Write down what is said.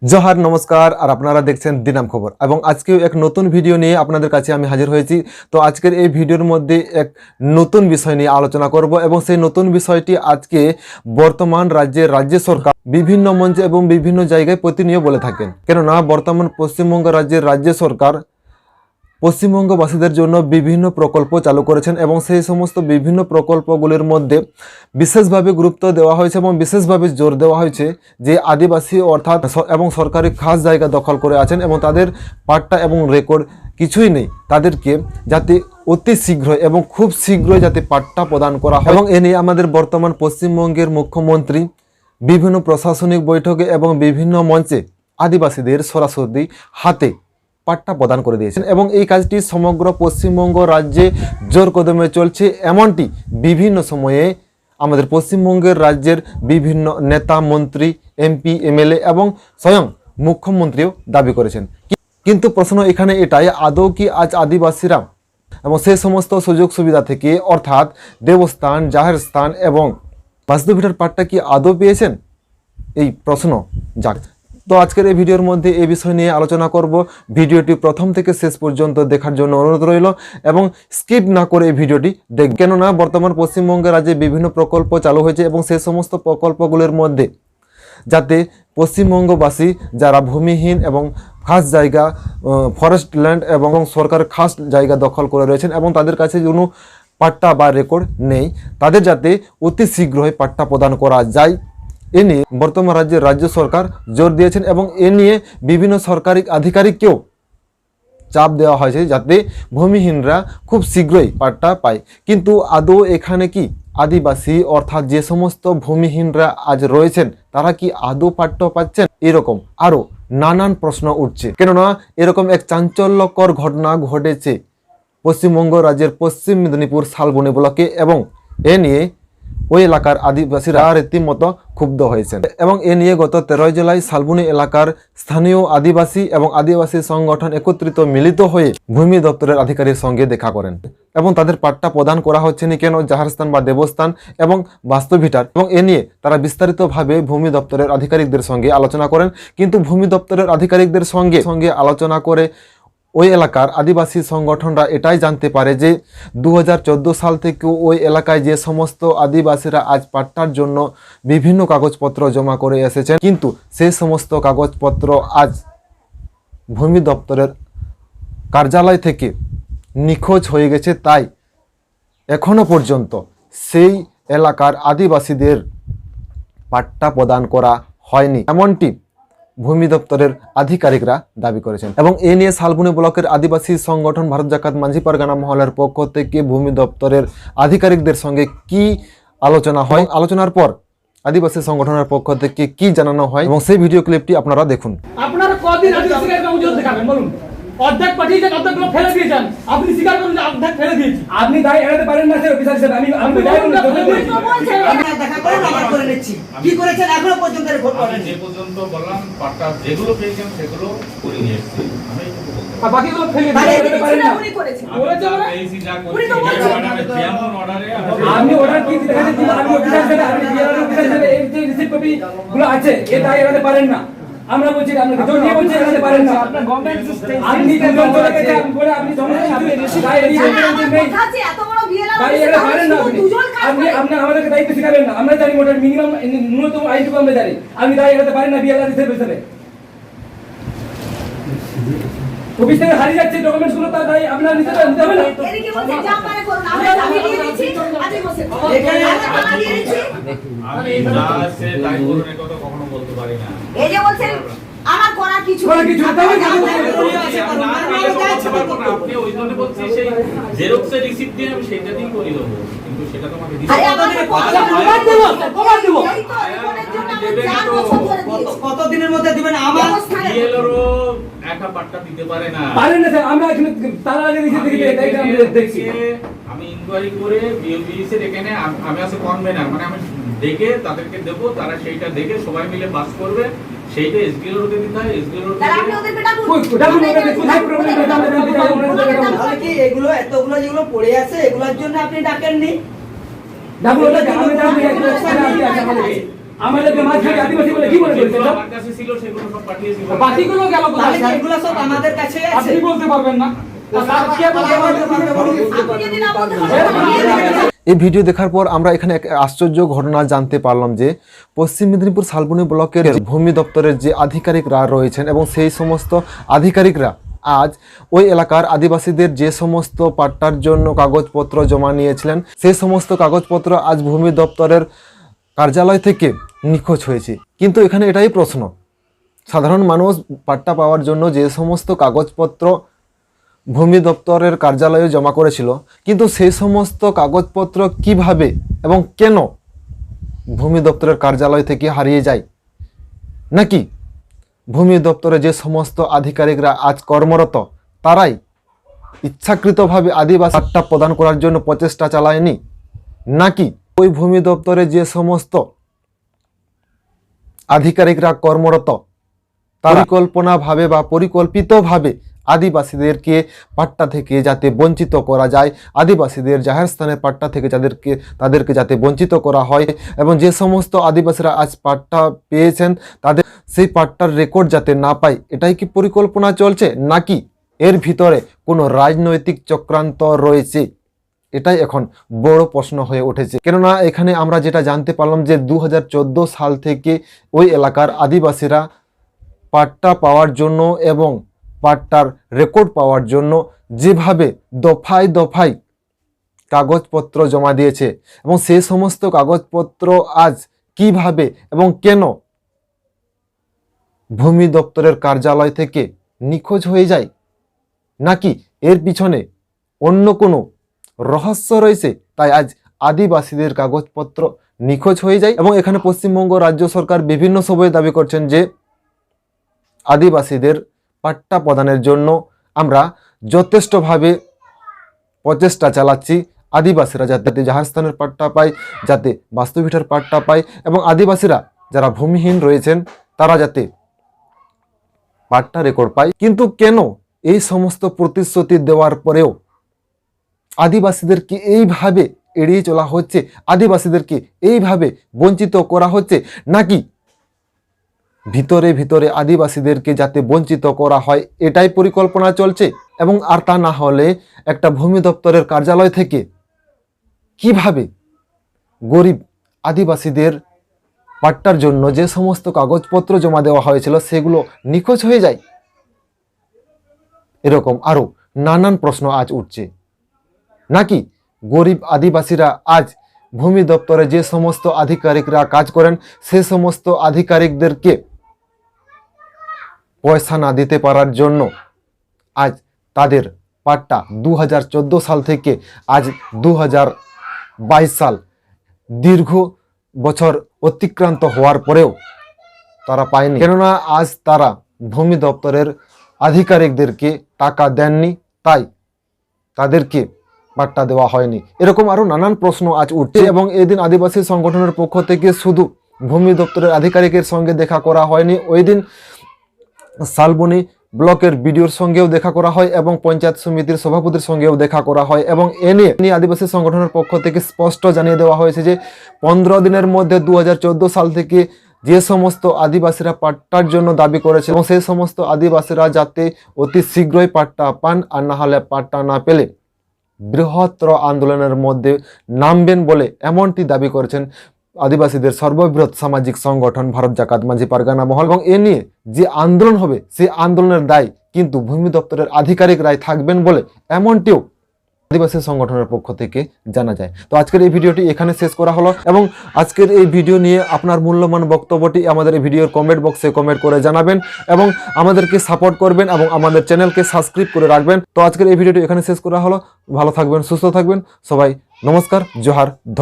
জোহার নমস্কার আর আপনারা দেখছেন দিনাম খবর এবং আজকেও এক নতুন ভিডিও নিয়ে আপনাদের কাছে আমি হাজির হয়েছি। তো আজকের এই ভিডিওর মধ্যে এক নতুন বিষয় নিয়ে আলোচনা করব এবং সেই নতুন বিষয়টি আজকে বর্তমান রাজ্য সরকার বিভিন্ন মঞ্চে এবং বিভিন্ন জায়গায় প্রতিনিয়ত বলে থাকেন। কেননা বর্তমান পশ্চিমবঙ্গ রাজ্য সরকার পশ্চিমবঙ্গবাসীদের জন্য বিভিন্ন প্রকল্প চালু করেছেন এবং সেই সমস্ত বিভিন্ন প্রকল্পগুলির মধ্যে বিশেষভাবে গুরুত্ব দেওয়া হয়েছে এবং বিশেষভাবে জোর দেওয়া হয়েছে যে আদিবাসী অর্থাৎ এবং সরকারি খাস জায়গা দখল করে আছেন এবং তাদের পাট্টা এবং রেকর্ড কিছুই নেই, তাদেরকে যাতে অতি শীঘ্র এবং খুব শীঘ্রই যাতে পাট্টা প্রদান করা হয়। এবং এ নিয়ে আমাদের বর্তমান পশ্চিমবঙ্গের মুখ্যমন্ত্রী বিভিন্ন প্রশাসনিক বৈঠকে এবং বিভিন্ন মঞ্চে আদিবাসীদের সরাসরি হাতে পাট্টা প্রদান করে দিয়েছেন এবং এই কাজটি সমগ্র পশ্চিমবঙ্গ রাজ্যে জোর কদমে চলছে। এমনটি বিভিন্ন সময়ে আমাদের পশ্চিমবঙ্গের রাজ্যের বিভিন্ন নেতা মন্ত্রী এমপি এমএলএ এবং স্বয়ং মুখ্যমন্ত্রীও দাবি করেছেন। কিন্তু প্রশ্ন এখানে এটাই, আদৌ কি আজ আদিবাসীরা এবং সেই সমস্ত সুযোগ সুবিধা থেকে অর্থাৎ দেবস্থান, জাহের স্থান এবং বাস্তুভিটার পাট্টা কি আদৌ পেয়েছেন? এই প্রশ্ন যাক। তো আজকের এই ভিডিওর মধ্যে এই বিষয় নিয়ে আলোচনা করব। ভিডিওটি প্রথম থেকে শেষ পর্যন্ত দেখার জন্য অনুরোধ রইল এবং স্কিপ না করে এই ভিডিওটি দেখবেন। কেননা বর্তমান পশ্চিমবঙ্গের রাজ্যে বিভিন্ন প্রকল্প চালু হয়েছে এবং সেই সমস্ত প্রকল্পগুলির মধ্যে যাতে পশ্চিমবঙ্গবাসী যারা ভূমিহীন এবং খাস জায়গা ফরেস্ট ল্যান্ড এবং সরকার খাস জায়গা দখল করে রয়েছেন এবং তাদের কাছে কোনো পাট্টা বা রেকর্ড নেই, তাদের যাতে অতি শীঘ্রই পাট্টা প্রদান করা যায় এ নিয়ে বর্তমান রাজ্য সরকার জোর দিয়েছেন এবং এ নিয়ে বিভিন্ন সরকারি আধিকারিককেও চাপ দেওয়া হয়েছে যাতে ভূমিহীনরা খুব শীঘ্রই পাট্টা পায়। কিন্তু আদৌ এখানে কি আদিবাসী অর্থাৎ যে সমস্ত ভূমিহীনরা আজ রয়েছেন তারা কি আদৌ পাট্টা পাচ্ছেন? এরকম আরও নানান প্রশ্ন উঠছে। কেননা এরকম এক চাঞ্চল্যকর ঘটনা ঘটেছে পশ্চিমবঙ্গ রাজ্যের পশ্চিম মেদিনীপুর শালবনী ব্লকে এবং এ নিয়ে ওই এলাকার আদিবাসীরা রীতিমতো ক্ষুব্ধ হয়েছেন এবং এ নিয়ে গত 13 জুলাই শালবনী এলাকার স্থানীয় আদিবাসী এবং আদিবাসী সংগঠন একত্রিত মিলিত হয়ে ভূমি দপ্তরের আধিকারিকের সঙ্গে দেখা করেন এবং তাদের পাট্টা প্রদান করা হচ্ছে না কেন, জাহারস্থান বা দেবস্থান এবং বাস্তুভিটার, এবং এ নিয়ে তারা বিস্তারিতভাবে ভূমি দপ্তরের আধিকারিকদের সঙ্গে আলোচনা করেন। কিন্তু ভূমি দপ্তরের আধিকারিকদের সঙ্গে আলোচনা করে ওই এলাকার আদিবাসী সংগঠনরা এটাই জানতে পারে যে 2014 সাল থেকে ওই এলাকায় যে সমস্ত আদিবাসীরা আজ পাট্টার জন্য বিভিন্ন কাগজপত্র জমা করে এসেছেন, কিন্তু সেই সমস্ত কাগজপত্র আজ ভূমি দপ্তরের কার্যালয় থেকে নিখোঁজ হয়ে গেছে। তাই এখনো পর্যন্ত সেই এলাকার আদিবাসীদের পাট্টা প্রদান করা হয়নি, এমনটি ভূমি দপ্তরের আধিকারিকরা দাবি করেছেন। এবং এ নিয়ে শালবনী ব্লকের আদিবাসী সংগঠন ভারত জাকাত মাঝি পারগানা মহলের পক্ষ থেকে ভূমি দপ্তরের আধিকারিকদের সঙ্গে কি আলোচনা হয়, আলোচনার পর আদিবাসী সংগঠনের পক্ষ থেকে কি জানানো হয় এবং সেই ভিডিও ক্লিপটি আপনারা দেখুন। আপনারা কদিন আদিবাসীদের কাউন্টার দেখাবেন বলুন? অর্ধেক পাঠিয়েছেন, অর্ধেকগুলো ফেলে দিয়েছেন। আপনি স্বীকার করুন যে অর্ধেক ফেলে দিয়েছি। আপনি দায় এড়াতে পারেন না স্যার, অফিসার হিসেবে আমি দায় দেখা করেন, আবার করে নিচ্ছি। কি করেছেন এখনো পর্যন্ত রিপোর্ট করেন? যে পর্যন্ত বললাম পাট্টা যেগুলো পেয়েছেন সেগুলো করে নিয়ে এসেছি। আমি আর বাকিগুলো ফেলে দিতে পারেন না। উনি করেছেন পেয়েছি যা করেছি যেমন অর্ডারে আপনি অর্ডার কি দেখাচ্ছেন? আমি অফিসার হিসেবে, আমি বিআরও অফিসার হিসেবে এই যে রিসিপ্ট কপি গুলো আছে এ দায় এড়াতে পারেন না। আমরা বলছি আপনি জোর দিয়ে বলছি এড়াতে পারেন না। আপনার গভর্নমেন্ট সিস্টেম আপনি দুজন চলে গেছে বলে আপনি সমস্যা আপনি দায় এড়িয়ে নেই। এত বড় বিএলআর দায় এড়াতে পারেন না আপনি। আপনি আমাদেরকে দায়িত্ব শিখাবেন না। আমরা জানি মোটামুটি মিনিমাম ন্যূনতম আইনটুকু আমরা জানি। আপনি দায় এড়াতে পারেন না বিএলআর হিসেবে। অফিস থেকে হারিয়ে যাচ্ছে ডকুমেন্টস গুলো, তার দায় আপনার নিতে হবে না। এদিকে বলছে জাম মানে করুন, আমরা দাবি দিয়ে দিচ্ছি। আদি বসে এখানে আমরা দিয়ে দিচ্ছি। আমি যা আছে তাই করুন, এটা তো কখনো বলতে পারি না। এই যে বলছেন আমার করা কিছু আপনি ওই জন্য বলছি সেই জেরক্সের রিসিপ্ট দিয়ে আমি সেটা দিয়ে করে দেবো, কিন্তু সেটা তোমাকে দিতে আরে আমাকে কভার দেব এই তো রিপোর্টের জন্য আমি 4 বছর ধরে দিয়েছি। কত দিনের মধ্যে দিবেন? আমার বিএলআরও একা পাট্টা দিতে পারে না। পারেন না স্যার, আমরা এখানে তারা আগে রিসিপ্ট দিতে এটা আমরা দেখছি। আমি ইনকোয়ারি করে বিওবিএস এর এখানে আমি আছে কনভেনার, মানে আমি দেখে তাদেরকে দেব, তারা সেইটা দেখে সবাই মিলে পাস করবে, সেইটা এসডিএল রোডে দিতে হয়। এসডিএল রোডে তাহলে আপনি ওদেরকে ডাকুন। ডাকুন ওদেরকে, কোথায় প্রবলেম আছে আমরা জানতে চাই। তাহলে কি এগুলো এতগুলো যেগুলো পড়ে আছে এগুলোর জন্য আপনি ডাকেননি? ডাকুন ওদেরকে, আমি জানতে চাই আপনি আছে আমাদের। আমাদেরকে মাঝখানে আদিবাসী বলে কি বলে করেছে যেগুলো সব? আমার কাছে ছিল সেগুলো সব পাঠিয়েছি বাকিগুলো গেল কোথায়? তাহলে এগুলো সব আমাদের কাছে আছে। আপনি বলতে পারবেন না তো স্যার কে বলতে পারবে? আপনি যদি না বলতে পারেন এই ভিডিও দেখার পর আমরা এখানে এক আশ্চর্য ঘটনা জানতে পারলাম যে পশ্চিম মেদিনীপুর শালবনী ব্লকের ভূমি দপ্তরের যে আধিকারিকরা রয়েছেন এবং সেই সমস্ত আধিকারিকরা আজ ওই এলাকার আদিবাসীদের যে সমস্ত পাট্টার জন্য কাগজপত্র জমা নিয়েছিলেন সেই সমস্ত কাগজপত্র আজ ভূমি দপ্তরের কার্যালয় থেকে নিখোঁজ হয়েছে। কিন্তু এখানে এটাই প্রশ্ন, সাধারণ মানুষ পাট্টা পাওয়ার জন্য যে সমস্ত কাগজপত্র ভূমি দপ্তরের কার্যালয়ে জমা করেছিল, কিন্তু সেই সমস্ত কাগজপত্র কিভাবে এবং কেন ভূমি দপ্তরের কার্যালয় থেকে হারিয়ে যায়? নাকি ভূমি দপ্তরে যে সমস্ত আধিকারিকরা আজ কর্মরত তারাই ইচ্ছাকৃতভাবে আদিবাসী পাট্টা প্রদান করার জন্য প্রচেষ্টা চালায়নি? নাকি ওই ভূমি দপ্তরে যে সমস্ত আধিকারিকরা কর্মরত পরিকল্পনাভাবে বা পরিকল্পিতভাবে আদিবাসীদেরকে পাট্টা থেকে যাতে বঞ্চিত করা যায়, আদিবাসীদের জাহের স্থানের পাট্টা থেকে তাদেরকে যাতে বঞ্চিত করা হয় এবং যে সমস্ত আদিবাসীরা আজ পাট্টা পেয়েছেন তাদের সেই পাট্টার রেকর্ড যাতে না পায়, এটাই কি পরিকল্পনা চলছে? নাকি এর ভিতরে কোনো রাজনৈতিক চক্রান্ত রয়েছে? এটাই এখন বড় প্রশ্ন হয়ে উঠেছে। কেননা এখানে আমরা যেটা জানতে পারলাম যে 2014 সাল থেকে ওই এলাকার আদিবাসীরা পাট্টা পাওয়ার জন্য এবং পাট্টার রেকর্ড পাওয়ার জন্য যেভাবে দফায় দফায় কাগজপত্র জমা দিয়েছে এবং সেই সমস্ত কাগজপত্র আজ কিভাবে এবং কেন ভূমি দপ্তরের কার্যালয় থেকে নিখোঁজ হয়ে যায়, নাকি এর পিছনে অন্য কোনো রহস্য রয়েছে তাই আজ আদিবাসীদের কাগজপত্র নিখোঁজ হয়ে যায়? এবং এখানে পশ্চিমবঙ্গ রাজ্য সরকার বিভিন্ন সময়ে দাবি করছেন যে আদিবাসীদের পাট্টা প্রদানের জন্য আমরা যথেষ্টভাবে প্রচেষ্টা চালাচ্ছি, আদিবাসীরা যাতে জাহাজস্থানের পাট্টা পায়, যাতে বাস্তুভিটার পাট্টা পায় এবং আদিবাসীরা যারা ভূমিহীন রয়েছেন তারা যাতে পাট্টা রেকর্ড পায়। কিন্তু কেন এই সমস্ত প্রতিশ্রুতি দেওয়ার পরেও আদিবাসীদেরকে এইভাবে এড়িয়ে চলা হচ্ছে, আদিবাসীদেরকে এইভাবে বঞ্চিত করা হচ্ছে? নাকি ভিতরে ভিতরে আদিবাসীদেরকে যাতে বঞ্চিত করা হয় এটাই পরিকল্পনা চলছে? এবং আর তা না হলে একটা ভূমি দপ্তরের কার্যালয় থেকে কিভাবে গরিব আদিবাসীদের পাট্টার জন্য যে সমস্ত কাগজপত্র জমা দেওয়া হয়েছিল সেগুলো নিখোঁজ হয়ে যায়? এরকম আরও নানান প্রশ্ন আজ উঠছে। নাকি গরিব আদিবাসীরা আজ ভূমি দপ্তরে যে সমস্ত আধিকারিকরা কাজ করেন সে সমস্ত আধিকারিকদেরকে পয়সা না দিতে পারার জন্য আজ তাদের পাট্টা 2014 সাল থেকে আজ 2022 সাল দীর্ঘ বছর অতিক্রান্ত হওয়ার পরেও তারা পায়নি? কেননা আজ তারা ভূমি দপ্তরের আধিকারিকদেরকে টাকা দেননি, তাই তাদেরকে পাট্টা দেওয়া হয়নি। এরকম আরও নানান প্রশ্ন আজ উঠছে এবং এদিন আদিবাসী সংগঠনের পক্ষ থেকে শুধু ভূমি দপ্তরের আধিকারিকের সঙ্গে দেখা করা হয়নি, ওই দিন শালবনী ব্লকের বিডিওর সঙ্গেও দেখা করা হয় এবং পঞ্চায়েত সমিতির সভাপতির সঙ্গেও দেখা করা হয় এবং এ নিয়ে আদিবাসী সংগঠনের পক্ষ থেকে স্পষ্ট জানিয়ে দেওয়া হয়েছে যে 15 দিনের মধ্যে 2014 সাল থেকে যে সমস্ত আদিবাসীরা পাট্টার জন্য দাবি করেছে এবং সেই সমস্ত আদিবাসীরা যাতে অতি শীঘ্রই পাট্টা পান, আর না হলে পাট্টা না পেলে বৃহত্তর আন্দোলনের মধ্যে নামবেন বলে এমনটি দাবি করেছেন আদিবাসীদের সর্ববৃহৎ সামাজিক সংগঠন ভারত জাকাত মাঝি পারগানা মহল। এবং এ নিয়ে যে আন্দোলন হবে সেই আন্দোলনের দায় কিন্তু ভূমি দপ্তরের আধিকারিকরাই থাকবেন বলে এমনটিও আদিবাসী সংগঠনের পক্ষ থেকে জানা যায়। তো আজকের এই ভিডিওটি এখানে শেষ করা হলো এবং আজকের এই ভিডিও নিয়ে আপনার মূল্যবান বক্তব্যটি আমাদের এই ভিডিওর কমেন্ট বক্সে কমেন্ট করে জানাবেন এবং আমাদেরকে সাপোর্ট করবেন এবং আমাদের চ্যানেলকে সাবস্ক্রাইব করে রাখবেন। তো আজকের এই ভিডিওটি এখানে শেষ করা হলো। ভালো থাকবেন, সুস্থ থাকবেন সবাই। নমস্কার, জোহার।